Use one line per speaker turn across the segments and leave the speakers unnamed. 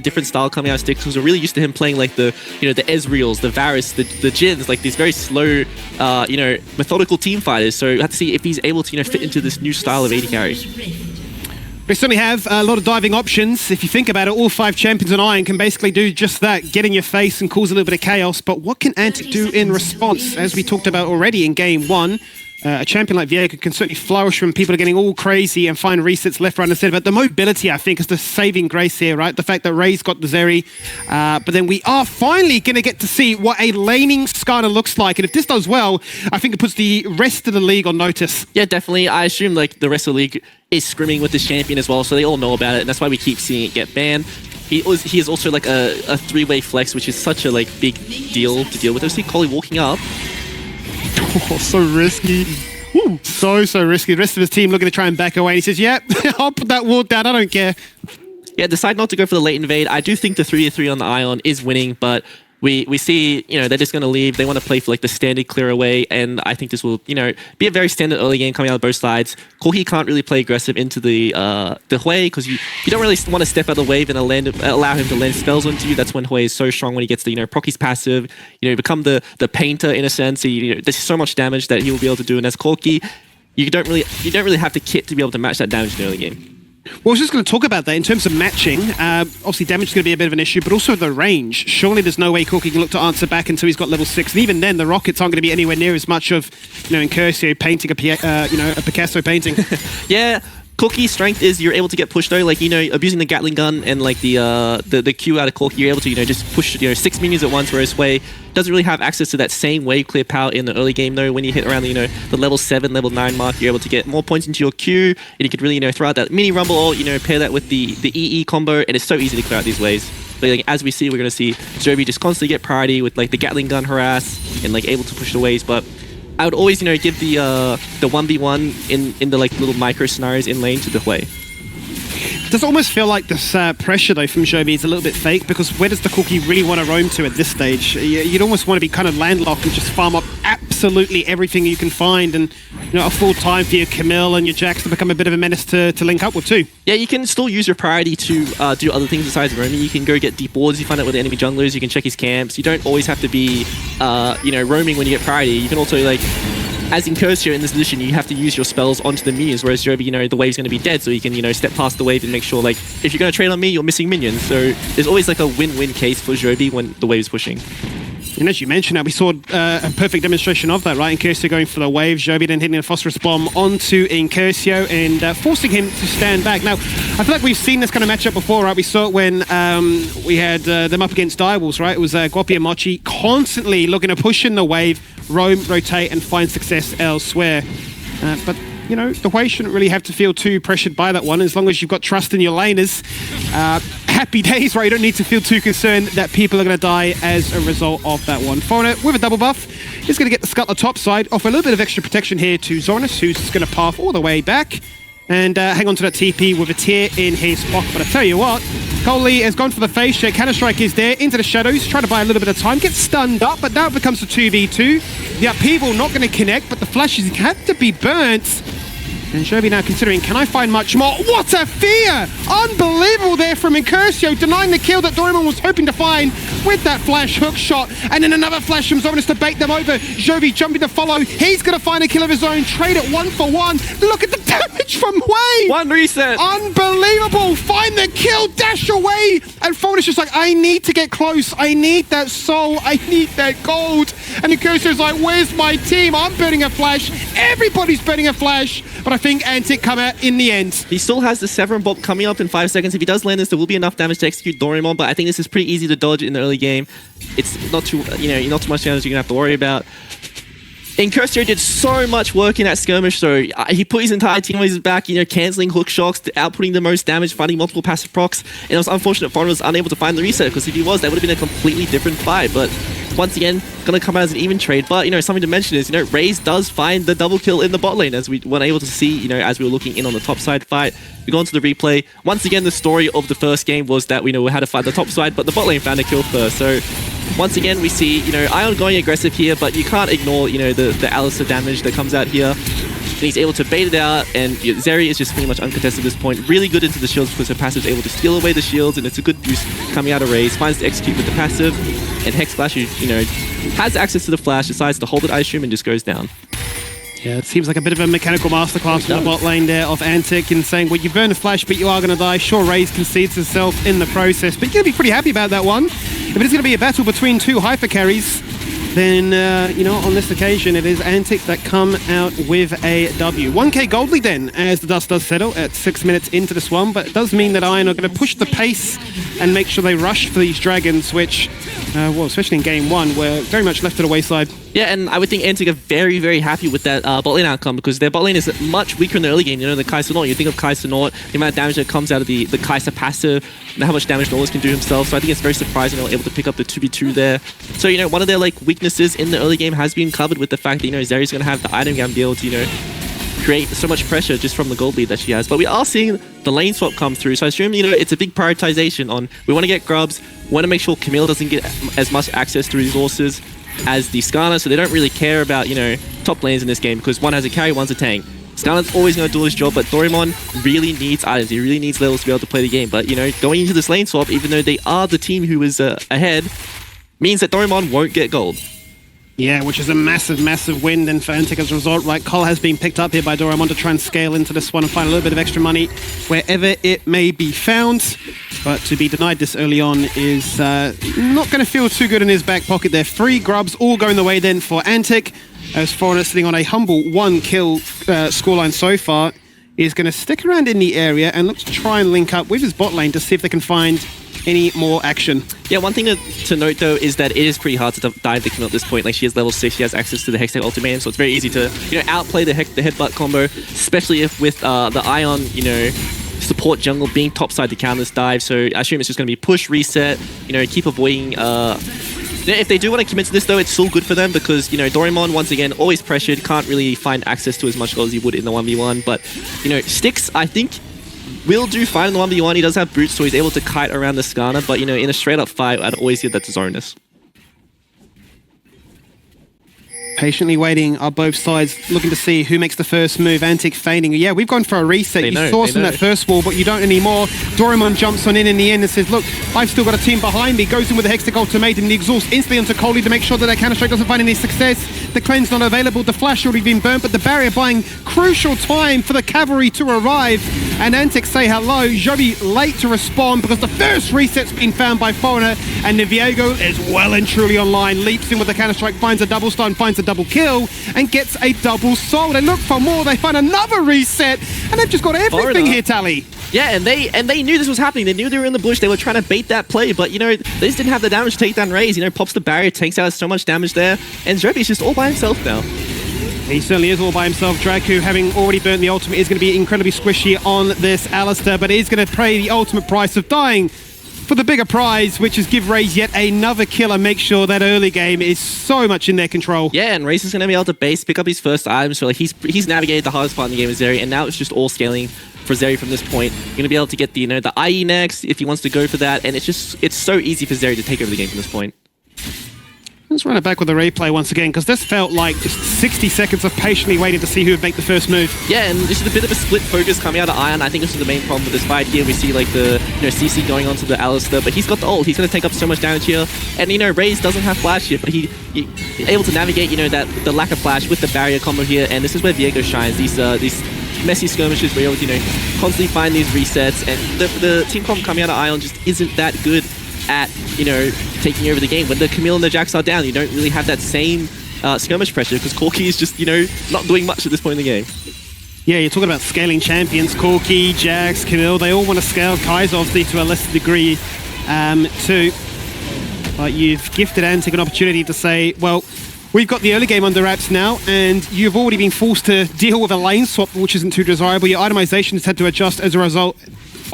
different style coming out of Styx, because we're really used to him playing like the, you know, the Ezreals, the Varus, the Jins, like these very slow, you know, methodical team fighters. So we have to see if he's able to, you know, fit into this new style of AD carry.
We certainly have a lot of diving options. If you think about it, all 5 champions on Ion can basically do just that, get in your face and cause a little bit of chaos. But what can Antic do in response? As we talked about already in game 1, a champion like Viego can certainly flourish when people are getting all crazy and find resets left, right, and center. But the mobility, I think, is the saving grace here, right? The fact that Ray's got the Zeri. But then we are finally going to get to see what a laning Skarner looks like. And if this does well, I think it puts the rest of the league on notice.
Yeah, definitely. I assume like the rest of the league is scrimming with this champion as well, so they all know about it, and that's why we keep seeing it get banned. He is also like a 3-way flex, which is such a like big deal to deal with. I see Collie walking up.
Oh, so risky. Ooh, so risky. The rest of his team looking to try and back away. And he says, yeah, I'll put that ward down. I don't care.
Yeah, decide not to go for the late invade. I do think the 3-3 on the Ion is winning, but we see, you know, they're just going to leave. They want to play for like the standard clear away, and I think this will, you know, be a very standard early game coming out of both sides. Corki can't really play aggressive into the Hui, because you don't really want to step out of the wave and allow him to land spells onto you. That's when Hui is so strong, when he gets the, you know, Procky's passive, you know, become the painter in a sense. You know, there's so much damage that he will be able to do, and as Corki, you don't really have the kit to be able to match that damage in the early game.
Well, I was just going to talk about that in terms of matching. Obviously, damage is going to be a bit of an issue, but also the range. Surely there's no way Corki can look to answer back until he's got level 6. And even then, the rockets aren't going to be anywhere near as much of, you know, Incursio painting a Picasso painting.
Yeah. Corki's strength is you're able to get pushed though, like, you know, abusing the Gatling gun and like the Q out of Corki, you're able to, you know, just push, you know, 6 minions at once, whereas Hui doesn't really have access to that same wave clear power in the early game though. When you hit around the, you know, the level 7, level 9 mark, you're able to get more points into your Q, and you could really, you know, throw out that mini rumble, or, you know, pair that with the EE combo, and it's so easy to clear out these waves. But like, as we see, we're going to see Jovi just constantly get priority with like the Gatling gun harass and like able to push the waves. But I would always, you know, give the 1v1 in the like little micro scenarios in lane to the Hui.
It does almost feel like this pressure, though, from Jovi is a little bit fake, because where does the Corki really want to roam to at this stage? You'd almost want to be kind of landlocked and just farm up absolutely everything you can find, and, you know, a full time for your Camille and your Jax to become a bit of a menace to link up with too. Yeah,
you can still use your priority to do other things besides roaming. You can go get deep wards, you find out where the enemy junglers, you can check his camps. You don't always have to be, you know, roaming when you get priority. You can also, like, as Incursio in this position, you have to use your spells onto the minions, whereas Jovi, you know, the wave's going to be dead, so you can, you know, step past the wave and make sure, like, if you're going to trade on me, you're missing minions. So there's always, like, a win-win case for Jovi when the wave's pushing.
And as you mentioned, we saw a perfect demonstration of that, right? Incursio going for the wave, Jovi then hitting a phosphorus bomb onto Incursio and forcing him to stand back. Now, I feel like we've seen this kind of matchup before, right? We saw it when we had them up against Direwolves, right? It was Guapi and Mochi constantly looking to push in the wave, roam, rotate, and find success elsewhere. But, you know, the Hui shouldn't really have to feel too pressured by that one, as long as you've got trust in your laners. Happy days, right? You don't need to feel too concerned that people are going to die as a result of that one. Foreigner with a double buff is going to get the Scuttler top side, offer a little bit of extra protection here to Zornus, who's going to path all the way back and hang on to that TP with a tear in his pocket. But I tell you what, Coley has gone for the face check. Counter-Strike is there, into the shadows, trying to buy a little bit of time, gets stunned up, but now it becomes a 2v2. The upheaval not going to connect, but the flashes had to be burnt. And Jovi now considering, can I find much more? What a fear! Unbelievable there from Incursio, denying the kill that Doraemon was hoping to find with that flash hook shot. And then another flash from Zornus to bait them over. Jovi jumping to follow. He's going to find a kill of his own. Trade it 1-for-1. Look at the damage from Hui!
One reset!
Unbelievable! Find the kill, dash away! And Phone is just like, I need to get close. I need that soul. I need that gold. And Incursio's like, where's my team? I'm burning a flash. Everybody's burning a flash. But I think Antic come out in the end.
He still has the Severin Bolt coming up in 5 seconds. If he does land this, there will be enough damage to execute Doraemon, but I think this is pretty easy to dodge in the early game. It's not too, you know, not too much damage you're gonna have to worry about. Incursio did so much work in that skirmish, so he put his entire team on his back, you know, cancelling hook shocks, outputting the most damage, finding multiple passive procs, and it was unfortunate Foreigner was unable to find the reset, because if he was, that would have been a completely different fight. But once again, gonna come out as an even trade. But, you know, something to mention is, you know, Raze does find the double kill in the bot lane, as we weren't able to see, you know, as we were looking in on the top side fight. We go on to the replay. Once again, the story of the first game was that we know we had to fight the top side, but the bot lane found a kill first. So once again, we see, you know, Ion going aggressive here, but you can't ignore, you know, the Alistair damage that comes out here. and he's able to bait it out, and Zeri is just pretty much uncontested at this point. Really good into the shields because her passive is able to steal away the shields, and it's a good boost coming out of Raze. Finds to execute with the passive, and Hex Flash, who, has access to the flash, decides to hold it, I assume, and just goes down.
Yeah, it seems like a bit of a mechanical masterclass from the bot lane there of Antic in saying, well, you burn a flash, but you are going to die. Sure, Raze concedes herself in the process, but you're going to be pretty happy about that one. If it is going to be a battle between two hyper carries, then, on this occasion, it is Antic that come out with a W. 1k gold lead then, as the dust does settle at 6 minutes into this one, but it does mean that ION are going to push the pace and make sure they rush for these dragons, which, especially in game one, were very much left to the wayside.
Yeah, and I would think Antic are very, very happy with that bot lane outcome because their bot lane is much weaker in the early game. The Kai'Sa Nort, you think of Kai'Sa Nort, the amount of damage that comes out of the Kai'Sa passive, and how much damage Nautilus can do himself. So I think it's very surprising they were able to pick up the 2v2 there. So, one of their weaknesses in the early game has been covered with the fact that, Zeri's going to have the item gam be able to, create so much pressure just from the gold lead that she has. But we are seeing the lane swap come through. So I assume, it's a big prioritization on, we want to get grubs, want to make sure Camille doesn't get as much access to resources as the Skarner, so they don't really care about, top lanes in this game because one has a carry, one's a tank. Skarner's always going to do his job, but Doraemon really needs items. He really needs levels to be able to play the game. But, going into this lane swap, even though they are the team who is ahead, means that Doraemon won't get gold.
Yeah, which is a massive, massive win then for Antic as a result, right? Cole has been picked up here by Doraemon to try and scale into this one and find a little bit of extra money wherever it may be found. But to be denied this early on is not going to feel too good in his back pocket there. 3 grubs all going the way then for Antic, as Foreigner sitting on a humble 1-kill scoreline so far. Is going to stick around in the area and look to try and link up with his bot lane to see if they can find any more action. Yeah,
one thing to note though is that it is pretty hard to dive the Camille at this point. She is level 6, she has access to the Hextech ultimate, so it's very easy to outplay the headbutt combo, especially if with the Ion support jungle being topside to counter this dive. So I assume it's just going to be push, reset, keep avoiding. If they do want to commit to this though, it's still good for them because Doraemon once again always pressured, can't really find access to as much gold as he would in the 1v1. But Styx, I think, will do fine in the 1v1. He does have boots, so he's able to kite around the Skarner, but in a straight up fight, I'd always give that to Zonus.
Patiently waiting are both sides, looking to see who makes the first move. Antic feigning. Yeah, we've gone for a reset. You saw us in that first wall, but you don't anymore. Doraemon jumps on in the end and says, look, I've still got a team behind me. Goes in with the Hextech ultimatum, the exhaust instantly onto Coley to make sure that their counter-strike doesn't find any success. The cleanse not available. The flash already been burnt, but the barrier buying crucial time for the cavalry to arrive. And Antic say hello. Joby late to respond because the first reset's been found by Foreigner, and Niviego is well and truly online. Leaps in with the counter-strike, finds a double stun, finds a double kill, and gets a double soul. They look for more, they find another reset, and they've just got everything here, Tally.
Yeah, and they knew this was happening. They knew they were in the bush. They were trying to bait that play, but they just didn't have the damage to take down Raze. Pops the barrier, takes out so much damage there, and Zrebi's just all by himself now.
He certainly is all by himself. Draku, having already burnt the ultimate, is going to be incredibly squishy on this Alistair, but he's going to pay the ultimate price of dying for the bigger prize, which is give Raze yet another kill and make sure that early game is so much in their control.
Yeah, and Raze is going to be able to base, pick up his first item, so he's navigated the hardest part in the game with Zeri, and now it's just all scaling for Zeri from this point. You're going to be able to get the the IE next if he wants to go for that, and it's so easy for Zeri to take over the game from this point.
Let's run it back with a replay once again, because this felt like just 60 seconds of patiently waiting to see who would make the first move.
Yeah, and this is a bit of a split focus coming out of ION. I think this is the main problem with this fight here. We see the CC going onto the Alistair, but he's got the ult. He's going to take up so much damage here. And Raze doesn't have flash yet, but he's able to navigate the lack of flash with the barrier combo here. And this is where Viego shines. These messy skirmishes where you're able to constantly find these resets. And the team comp coming out of ION just isn't that good at taking over the game. When the Camille and the Jax are down, you don't really have that same skirmish pressure because Corki is just not doing much at this point in the game.
Yeah, you're talking about scaling champions. Corki, Jax, Camille, they all want to scale. Kai'Sa obviously to a lesser degree too. But you've gifted Antic an opportunity to say, well, we've got the early game under wraps now, and you've already been forced to deal with a lane swap, which isn't too desirable. Your itemization has had to adjust as a result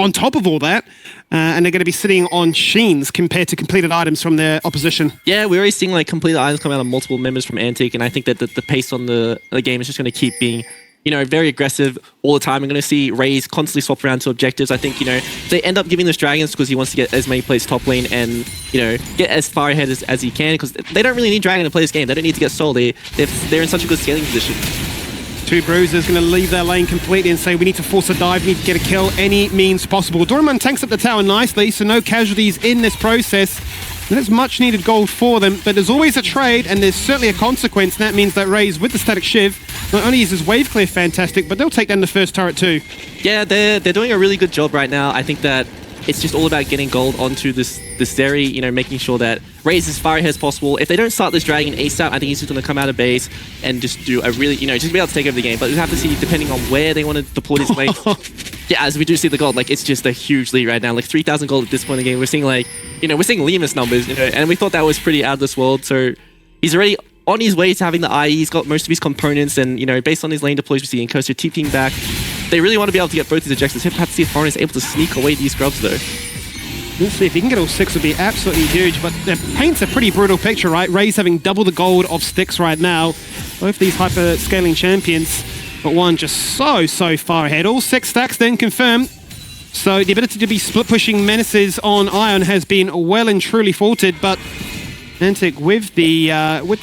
on top of all that. And they're going to be sitting on sheens compared to completed items from their opposition.
Yeah, we're already seeing completed items come out of multiple members from Antic, and I think that the pace on the game is just going to keep being very aggressive all the time. I'm going to see Raze constantly swap around to objectives. I think, they end up giving this Dragons because he wants to get as many plays top lane and, get as far ahead as he can, because they don't really need Dragon to play this game. They don't need to get soul. They're in such a good scaling position.
Two bruisers going to leave their lane completely and say we need to force a dive, we need to get a kill, any means possible. Doraemon tanks up the tower nicely, so no casualties in this process. And it's much needed gold for them, but there's always a trade and there's certainly a consequence. And that means that Raze with the static shiv not only is his wave clear fantastic, but they'll take down the first turret too.
Yeah, they're doing a really good job right now. I think that it's just all about getting gold onto this Zeri, you know, making sure that Raze as far ahead as possible. If they don't start this dragon ASAP, I think he's just going to come out of base and just do a really, you know, just be able to take over the game. But we have to see, depending on where they want to deploy this wave. Yeah, as we do see the gold, like, it's just a huge lead right now. Like, 3,000 gold at this point in the game. We're seeing, like, you know, we're seeing Lemus numbers, you know, and we thought that was pretty out of this world. So he's already on his way to having the IE. He's got most of his components, and, you know, based on his lane deploys, we see Incoaster TPing back. They really want to be able to get both these ejections. Have to see if Foreigner is able to sneak away these grubs, though.
We'll see if he can get all 6 would be absolutely huge, but it paints a pretty brutal picture, right? Raze having double the gold of sticks right now. Both these hyper-scaling champions, but one just so far ahead. All 6 stacks then confirmed. So the ability to be split-pushing menaces on Ion has been well and truly faulted, but Antic with the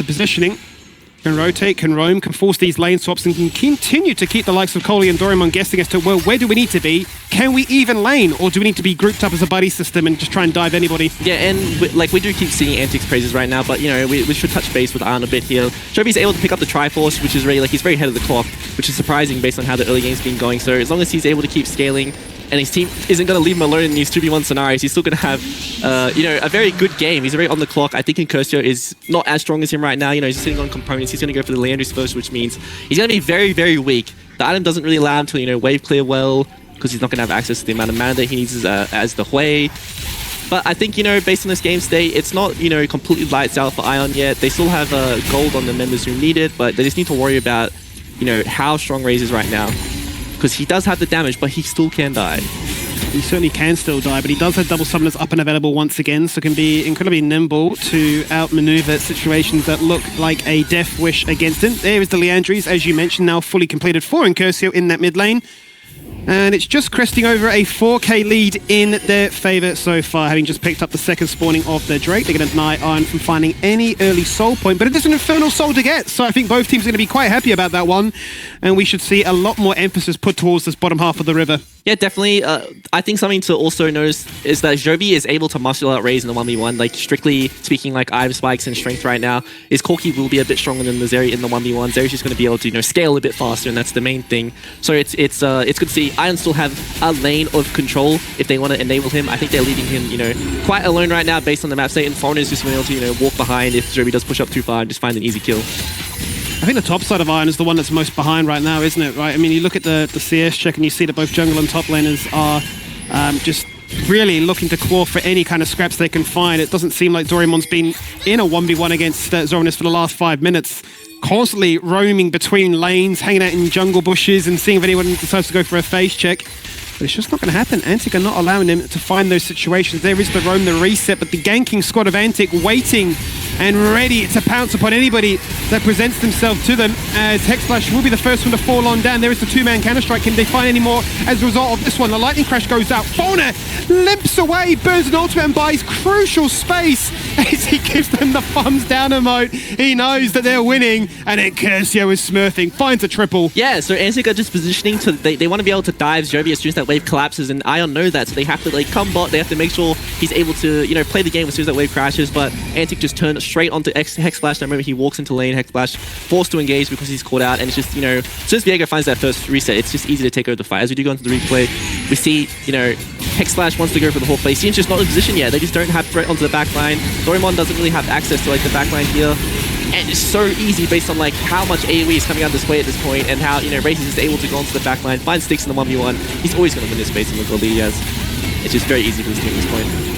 positioning can rotate, can roam, can force these lane swaps, and can continue to keep the likes of Coley and Doraemon guessing as to, well, where do we need to be? Can we even lane? Or do we need to be grouped up as a buddy system and just try and dive anybody?
Yeah, and we do keep seeing Antic's praises right now, but, you know, we should touch base with Ion a bit here. Joby's able to pick up the Triforce, which is really, like, he's very ahead of the clock, which is surprising based on how the early game's been going. So as long as he's able to keep scaling, and his team isn't going to leave him alone in these 2v1 scenarios, he's still going to have, you know, a very good game. He's very on the clock. I think Incursio is not as strong as him right now. You know, he's sitting on components. He's going to go for the Leandris first, which means he's going to be very, very weak. The item doesn't really allow him to, you know, wave clear well, because he's not going to have access to the amount of mana that he needs as the Hui. But I think, you know, based on this game state, it's not, you know, completely lights out for Ion yet. They still have gold on the members who need it, but they just need to worry about, you know, how strong Raze is right now. Because he does have the damage, but he still can die.
He certainly can still die, but he does have double summoners up and available once again, so can be incredibly nimble to outmaneuver situations that look like a death wish against him. There is the Leandris, as you mentioned, now fully completed for Incursio in that mid lane. And it's just cresting over a 4k lead in their favour so far, having just picked up the second spawning of the Drake. They're going to deny Ion from finding any early soul point, but it is an infernal soul to get, so I think both teams are going to be quite happy about that one, and we should see a lot more emphasis put towards this bottom half of the river.
Yeah, definitely. I think something to also notice is that Joby is able to muscle out Raze in the 1v1. Like, strictly speaking, like item spikes and strength right now, is Corki will be a bit stronger than the Zeri in the 1v1. Zeri's just going to be able to, you know, scale a bit faster, and that's the main thing. So it's good to see. Ion still have a lane of control if they want to enable him. I think they're leaving him, you know, quite alone right now based on the map state, and Foreigner's just being able to, you know, walk behind if Joby does push up too far and just find an easy kill.
I think the top side of Ion is the one that's most behind right now, isn't it? Right? I mean, you look at the CS check and you see that both jungle and top laners are just really looking to claw for any kind of scraps they can find. It doesn't seem like Doraemon's been in a 1v1 against Zoranis for the last 5 minutes, constantly roaming between lanes, hanging out in jungle bushes and seeing if anyone decides to go for a face check. But it's just not going to happen. Antic are not allowing him to find those situations. There is the roam, the reset, but the ganking squad of Antic waiting and ready to pounce upon anybody that presents themselves to them, as Hexflash will be the first one to fall on down. There is the two-man counter-strike. Can they find any more as a result of this one? The lightning crash goes out. Fauna limps away, burns an ultimate and buys crucial space as he gives them the thumbs down emote. He knows that they're winning, and then Curcio is smurfing, finds a triple.
Yeah, so Antic are just positioning to, they want to be able to dive Joby as soon as that wave collapses, and Ion know that, so they have to, like, come bot, they have to make sure he's able to, you know, play the game as soon as that wave crashes, but Antic just turned straight onto Hexflash. The moment he walks into lane, Hexflash forced to engage because he's caught out, and it's just, you know, as soon as Viego finds that first reset, it's just easy to take over the fight. As we do go into the replay, we see, you know, Hexflash wants to go for the Hawk play. Sion's just not in position yet. They just don't have threat onto the backline. Doraemon doesn't really have access to, like, the backline here. And it's so easy based on, like, how much AoE is coming out this way at this point, and how, you know, Raze is able to go onto the backline, find sticks in the 1v1. He's always going to win this space in the gold he has. It's just very easy for this team at this point.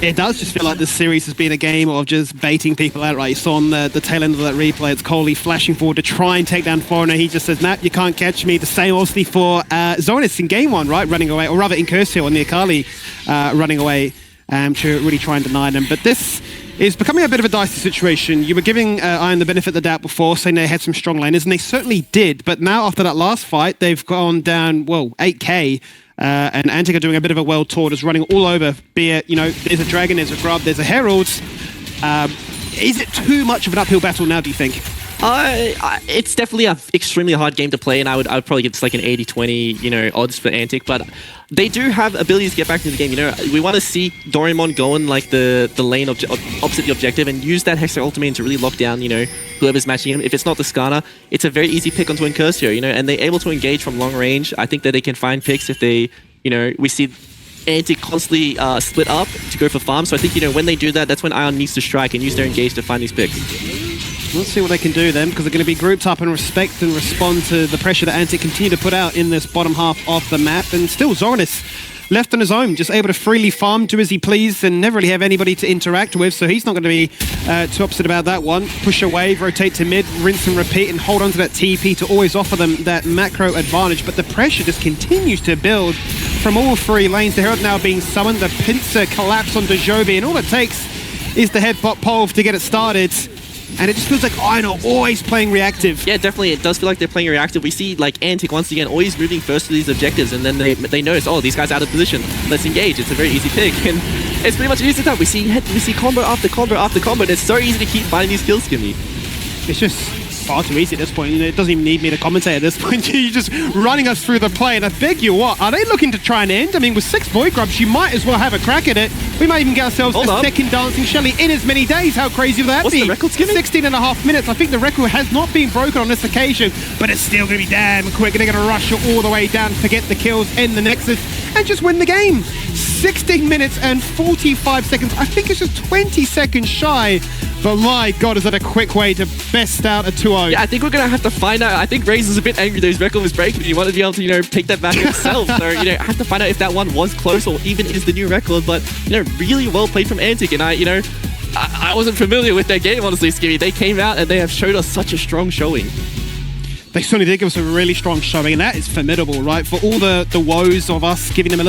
It does just feel like this series has been a game of just baiting people out, right? You saw on the tail end of that replay, it's Coley flashing forward to try and take down Foreigner. He just says, nah, you can't catch me. The same obviously for Zoranis in game one, right? Running away, or rather Incursio on the Akali running away to really try and deny them. But this is becoming a bit of a dicey situation. You were giving Ion the benefit of the doubt before, saying they had some strong laners, and they certainly did. But now after that last fight, they've gone down, well, 8k. And Antic are doing a bit of a world tour, just running all over, be it, you know, there's a dragon, there's a grub, there's a herald. Is it too much of an uphill battle now, do you think?
It's definitely an extremely hard game to play, and I would probably give this like an 80-20, you know, odds for Antic, but they do have abilities to get back into the game. You know, we want to see Doraemon go in like the lane opposite the objective and use that Hexer ultimate to really lock down, you know, whoever's matching him. If it's not the Skana, it's a very easy pick onto Incursio, you know, and they're able to engage from long range. I think that they can find picks if they, you know, we see Antic constantly split up to go for farm. So I think, you know, when they do that, that's when Ion needs to strike and use their engage to find these picks.
Let's see what they can do then, because they're going to be grouped up and respect and respond to the pressure that Antic continue to put out in this bottom half of the map. And still, Zoranis left on his own, just able to freely farm, do as he please, and never really have anybody to interact with, so he's not going to be too upset about that one. Push a wave, rotate to mid, rinse and repeat, and hold on to that TP to always offer them that macro advantage. But the pressure just continues to build from all three lanes. The Herald now being summoned, the pincer collapse onto Joby, and all it takes is the headbutt pole to get it started. And it just feels like Ion are always playing reactive.
Yeah, definitely. It does feel like they're playing reactive. We see like Antic once again always moving first to these objectives, and then they notice, oh, these guys are out of position. Let's engage. It's a very easy pick, and it's pretty much easy time. We see combo after combo after combo, and it's so easy to keep finding these kills, Skimmy.
It's just far too easy at this point. You know, it doesn't even need me to commentate at this point. You're just running us through the play, and I beg you what, are they looking to try and end? I mean, with 6 Void Grubs, you might as well have a crack at it. We might even get ourselves second Dancing Shelly in as many days. How crazy would that be?
What's the record, Skimmy?
16.5 minutes. I think the record has not been broken on this occasion, but it's still going to be damn quick. They're going to rush it all the way down to get the kills, end the Nexus, and just win the game. 16 minutes and 45 seconds. I think it's just 20 seconds shy. But my God, is that a quick way to best out a 2-0?
Yeah, I think we're going to have to find out. I think Razor's a bit angry that his record was breaking. He wanted to be able to, you know, take that back himself. So, you know, I have to find out if that one was close or even is the new record. But, you know, really well played from Antic. And I wasn't familiar with their game, honestly, Skimmy. They came out and they have showed us such a strong showing.
They certainly did give us a really strong showing, and that is formidable, right? For all the woes of us giving them a little